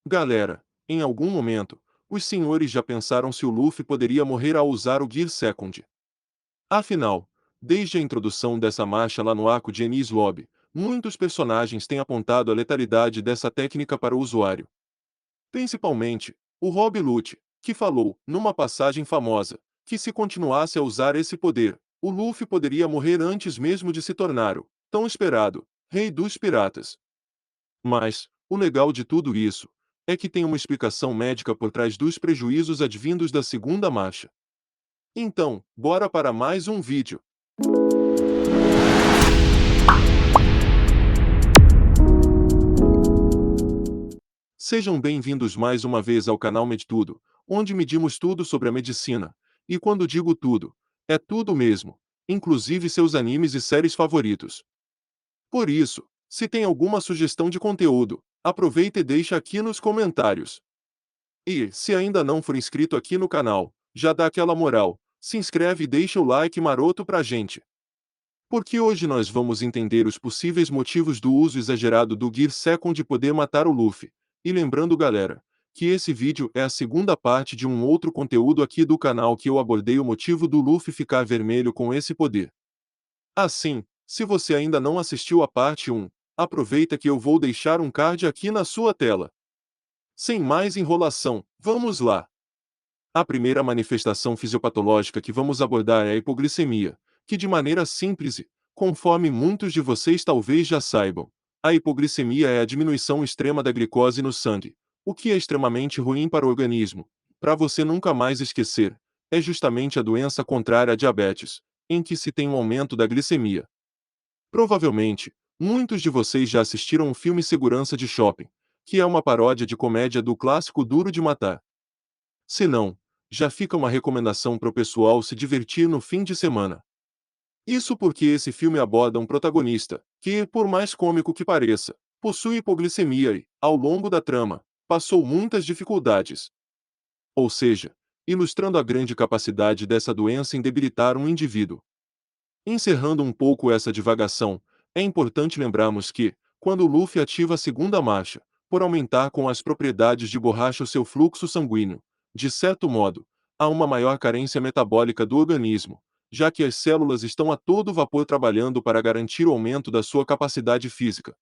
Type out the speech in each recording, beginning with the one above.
Galera, em algum momento, os senhores já pensaram se o Luffy poderia morrer ao usar o Gear Second? Afinal, desde a introdução dessa marcha lá no arco de Enies Lobby, muitos personagens têm apontado a letalidade dessa técnica para o usuário. Principalmente, o Rob Lute, que falou, numa passagem famosa, que se continuasse a usar esse poder, o Luffy poderia morrer antes mesmo de se tornar o, tão esperado, Rei dos Piratas. Mas, o legal de tudo isso, é que tem uma explicação médica por trás dos prejuízos advindos da segunda marcha. Então, bora para mais um vídeo. Sejam bem-vindos mais uma vez ao canal MedTudo, onde medimos tudo sobre a medicina. E quando digo tudo, é tudo mesmo, inclusive seus animes e séries favoritos. Por isso, se tem alguma sugestão de conteúdo, aproveita e deixa aqui nos comentários. E, se ainda não for inscrito aqui no canal, já dá aquela moral, se inscreve e deixa o like maroto pra gente. Porque hoje nós vamos entender os possíveis motivos do uso exagerado do Gear Second poder matar o Luffy. E lembrando galera, que esse vídeo é a segunda parte de um outro conteúdo aqui do canal que eu abordei o motivo do Luffy ficar vermelho com esse poder. Assim, se você ainda não assistiu a parte 1, aproveita que eu vou deixar um card aqui na sua tela. Sem mais enrolação, vamos lá! A primeira manifestação fisiopatológica que vamos abordar é a hipoglicemia, que de maneira simples e, conforme muitos de vocês talvez já saibam, a hipoglicemia é a diminuição extrema da glicose no sangue, o que é extremamente ruim para o organismo. Para você nunca mais esquecer, é justamente a doença contrária à diabetes, em que se tem um aumento da glicemia. Provavelmente, muitos de vocês já assistiram o filme Segurança de Shopping, que é uma paródia de comédia do clássico Duro de Matar. Se não, já fica uma recomendação para o pessoal se divertir no fim de semana. Isso porque esse filme aborda um protagonista, que, por mais cômico que pareça, possui hipoglicemia e, ao longo da trama, passou muitas dificuldades. Ou seja, ilustrando a grande capacidade dessa doença em debilitar um indivíduo. Encerrando um pouco essa divagação, é importante lembrarmos que, quando o Luffy ativa a segunda marcha, por aumentar com as propriedades de borracha o seu fluxo sanguíneo, de certo modo, há uma maior carência metabólica do organismo, já que as células estão a todo vapor trabalhando para garantir o aumento da sua capacidade física.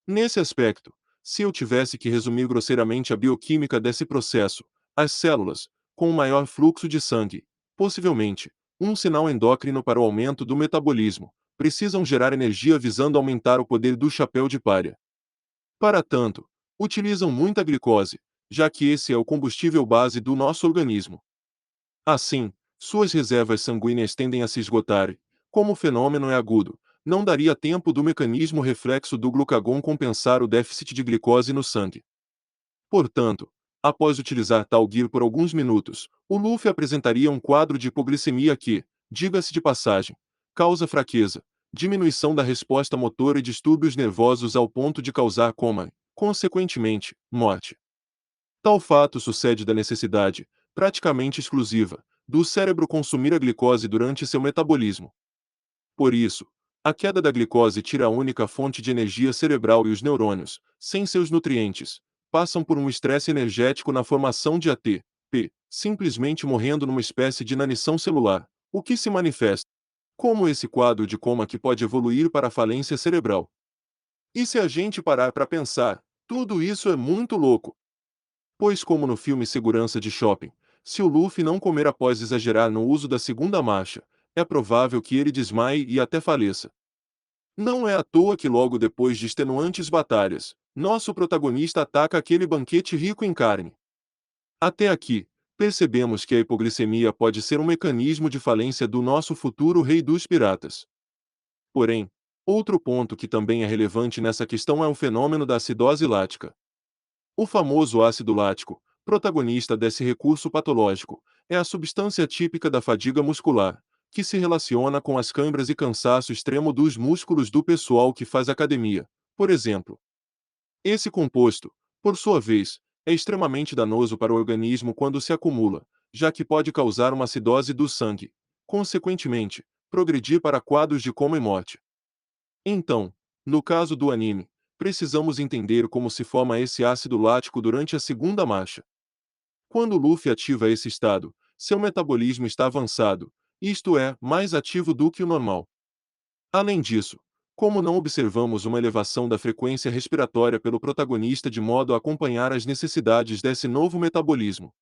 Nesse aspecto, se eu tivesse que resumir grosseiramente a bioquímica desse processo, as células, com um maior fluxo de sangue, possivelmente, um sinal endócrino para o aumento do metabolismo, precisam gerar energia visando aumentar o poder do chapéu de palha. Para tanto, utilizam muita glicose, já que esse é o combustível base do nosso organismo. Assim, suas reservas sanguíneas tendem a se esgotar e, como o fenômeno é agudo, não daria tempo do mecanismo reflexo do glucagon compensar o déficit de glicose no sangue. Portanto, após utilizar tal gear por alguns minutos, o Luffy apresentaria um quadro de hipoglicemia que, diga-se de passagem, causa fraqueza, diminuição da resposta motora e distúrbios nervosos ao ponto de causar coma e, consequentemente, morte. Tal fato sucede da necessidade, praticamente exclusiva, do cérebro consumir a glicose durante seu metabolismo. Por isso, a queda da glicose tira a única fonte de energia cerebral e os neurônios, sem seus nutrientes, passam por um estresse energético na formação de ATP, simplesmente morrendo numa espécie de inanição celular, o que se manifesta como esse quadro de coma que pode evoluir para a falência cerebral. E se a gente parar para pensar, tudo isso é muito louco. Pois como no filme Segurança de Shopping, se o Luffy não comer após exagerar no uso da segunda marcha, é provável que ele desmaie e até faleça. Não é à toa que logo depois de extenuantes batalhas, nosso protagonista ataca aquele banquete rico em carne. Até aqui, percebemos que a hipoglicemia pode ser um mecanismo de falência do nosso futuro rei dos piratas. Porém, outro ponto que também é relevante nessa questão é o fenômeno da acidose lática. O famoso ácido lático, protagonista desse recurso patológico, é a substância típica da fadiga muscular, que se relaciona com as câimbras e cansaço extremo dos músculos do pessoal que faz academia, por exemplo. Esse composto, por sua vez, é extremamente danoso para o organismo quando se acumula, já que pode causar uma acidose do sangue, consequentemente, progredir para quadros de coma e morte. Então, no caso do anime, precisamos entender como se forma esse ácido lático durante a segunda marcha. Quando Luffy ativa esse estado, seu metabolismo está avançado, isto é, mais ativo do que o normal. Além disso, como não observamos uma elevação da frequência respiratória pelo protagonista de modo a acompanhar as necessidades desse novo metabolismo,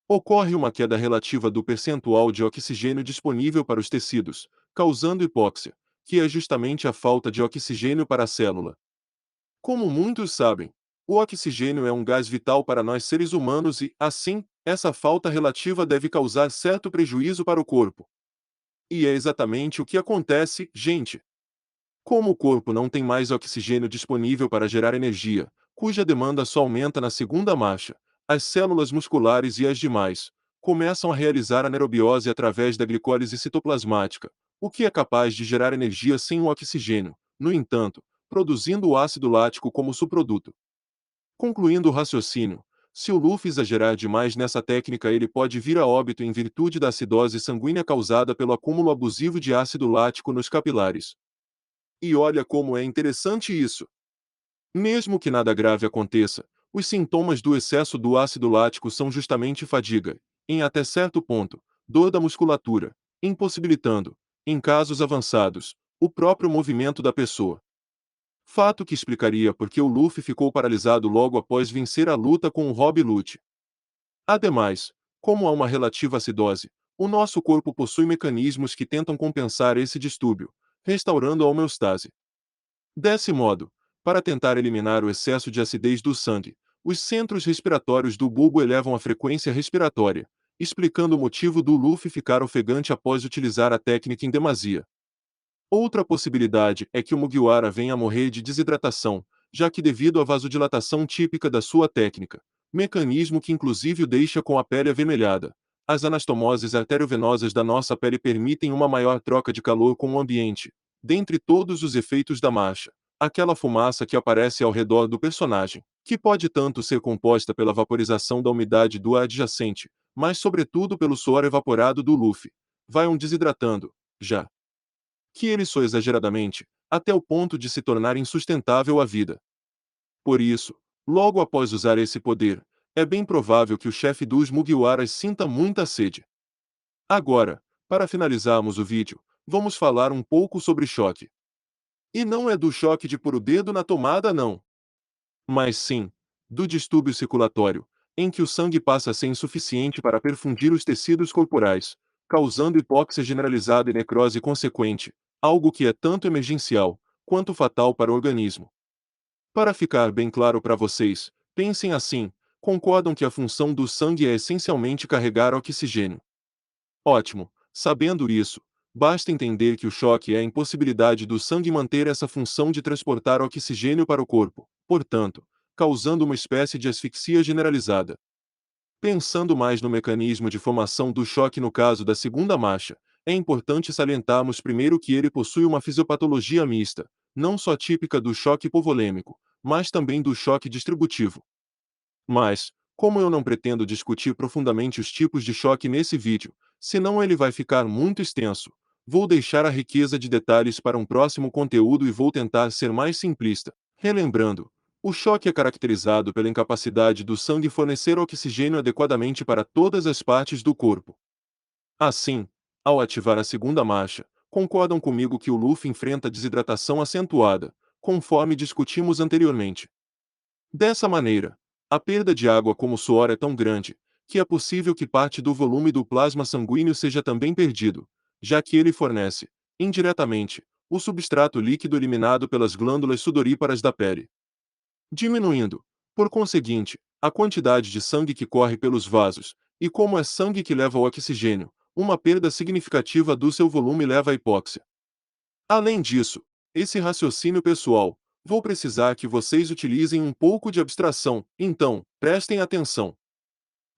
ocorre uma queda relativa do percentual de oxigênio disponível para os tecidos, causando hipóxia, que é justamente a falta de oxigênio para a célula. Como muitos sabem, o oxigênio é um gás vital para nós seres humanos e, assim, essa falta relativa deve causar certo prejuízo para o corpo. E é exatamente o que acontece, gente. Como o corpo não tem mais oxigênio disponível para gerar energia, cuja demanda só aumenta na segunda marcha, as células musculares e as demais começam a realizar anaerobiose através da glicólise citoplasmática, o que é capaz de gerar energia sem o oxigênio, no entanto, produzindo o ácido lático como subproduto. Concluindo o raciocínio, se o Luffy exagerar demais nessa técnica, ele pode vir a óbito em virtude da acidose sanguínea causada pelo acúmulo abusivo de ácido lático nos capilares. E olha como é interessante isso. Mesmo que nada grave aconteça, os sintomas do excesso do ácido lático são justamente fadiga, em até certo ponto, dor da musculatura, impossibilitando, em casos avançados, o próprio movimento da pessoa. Fato que explicaria por que o Luffy ficou paralisado logo após vencer a luta com o Rob Lute. Ademais, como há uma relativa acidose, o nosso corpo possui mecanismos que tentam compensar esse distúrbio, restaurando a homeostase. Desse modo, para tentar eliminar o excesso de acidez do sangue, os centros respiratórios do bulbo elevam a frequência respiratória, explicando o motivo do Luffy ficar ofegante após utilizar a técnica em demasia. Outra possibilidade é que o Mugiwara venha a morrer de desidratação, já que devido à vasodilatação típica da sua técnica, mecanismo que inclusive o deixa com a pele avermelhada, as anastomoses arteriovenosas da nossa pele permitem uma maior troca de calor com o ambiente, dentre todos os efeitos da marcha. Aquela fumaça que aparece ao redor do personagem, que pode tanto ser composta pela vaporização da umidade do ar adjacente, mas sobretudo pelo suor evaporado do Luffy, vai desidratando, já que ele soa exageradamente, até o ponto de se tornar insustentável a vida. Por isso, logo após usar esse poder, é bem provável que o chefe dos Mugiwaras sinta muita sede. Agora, para finalizarmos o vídeo, vamos falar um pouco sobre choque. E não é do choque de pôr o dedo na tomada não, mas sim, do distúrbio circulatório, em que o sangue passa a ser insuficiente para perfundir os tecidos corporais, causando hipóxia generalizada e necrose consequente, algo que é tanto emergencial, quanto fatal para o organismo. Para ficar bem claro para vocês, pensem assim: concordam que a função do sangue é essencialmente carregar oxigênio? Ótimo, sabendo isso, basta entender que o choque é a impossibilidade do sangue manter essa função de transportar oxigênio para o corpo, portanto, causando uma espécie de asfixia generalizada. Pensando mais no mecanismo de formação do choque no caso da segunda marcha, é importante salientarmos primeiro que ele possui uma fisiopatologia mista, não só típica do choque hipovolêmico, mas também do choque distributivo. Mas, como eu não pretendo discutir profundamente os tipos de choque nesse vídeo, senão ele vai ficar muito extenso, vou deixar a riqueza de detalhes para um próximo conteúdo e vou tentar ser mais simplista. Relembrando, o choque é caracterizado pela incapacidade do sangue fornecer oxigênio adequadamente para todas as partes do corpo. Assim, ao ativar a segunda marcha, concordam comigo que o Luffy enfrenta desidratação acentuada, conforme discutimos anteriormente. Dessa maneira, a perda de água como suor é tão grande, que é possível que parte do volume do plasma sanguíneo seja também perdido, já que ele fornece, indiretamente, o substrato líquido eliminado pelas glândulas sudoríparas da pele, diminuindo, por conseguinte, a quantidade de sangue que corre pelos vasos, e como é sangue que leva o oxigênio, uma perda significativa do seu volume leva à hipóxia. Além disso, esse raciocínio pessoal, vou precisar que vocês utilizem um pouco de abstração, então, prestem atenção.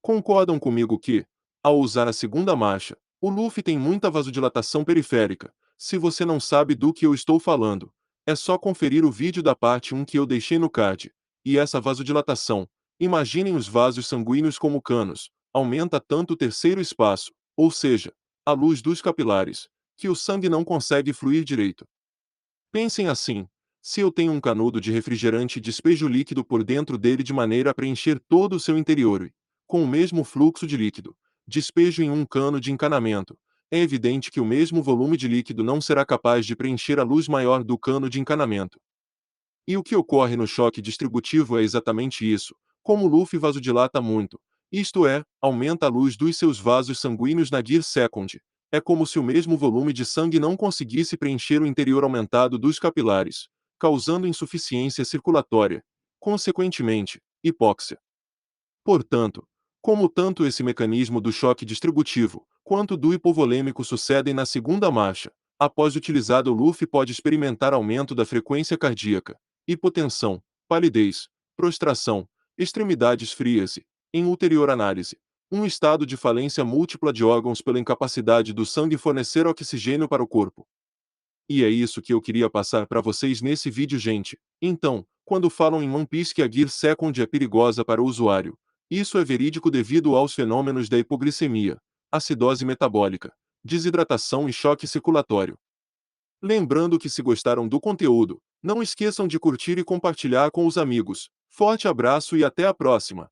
Concordam comigo que, ao usar a segunda marcha, o Luffy tem muita vasodilatação periférica. Se você não sabe do que eu estou falando, é só conferir o vídeo da parte 1 que eu deixei no card. E essa vasodilatação, imaginem os vasos sanguíneos como canos, aumenta tanto o terceiro espaço, ou seja, a luz dos capilares, que o sangue não consegue fluir direito. Pensem assim: Se eu tenho um canudo de refrigerante e despejo líquido por dentro dele de maneira a preencher todo o seu interior e, com o mesmo fluxo de líquido, despejo em um cano de encanamento, é evidente que o mesmo volume de líquido não será capaz de preencher a luz maior do cano de encanamento. E o que ocorre no choque distributivo é exatamente isso. Como o Luffy vasodilata muito, isto é, aumenta a luz dos seus vasos sanguíneos na Gear Second, é como se o mesmo volume de sangue não conseguisse preencher o interior aumentado dos capilares, causando insuficiência circulatória, consequentemente, hipóxia. Portanto, como tanto esse mecanismo do choque distributivo, quanto do hipovolêmico sucedem na segunda marcha, após utilizado o Luffy pode experimentar aumento da frequência cardíaca, hipotensão, palidez, prostração, extremidades frias e, em ulterior análise, um estado de falência múltipla de órgãos pela incapacidade do sangue fornecer oxigênio para o corpo. E é isso que eu queria passar para vocês nesse vídeo, gente. Então, quando falam em One Piece que a Gear Second é perigosa para o usuário, isso é verídico devido aos fenômenos da hipoglicemia, acidose metabólica, desidratação e choque circulatório. Lembrando que se gostaram do conteúdo, não esqueçam de curtir e compartilhar com os amigos. Forte abraço e até a próxima!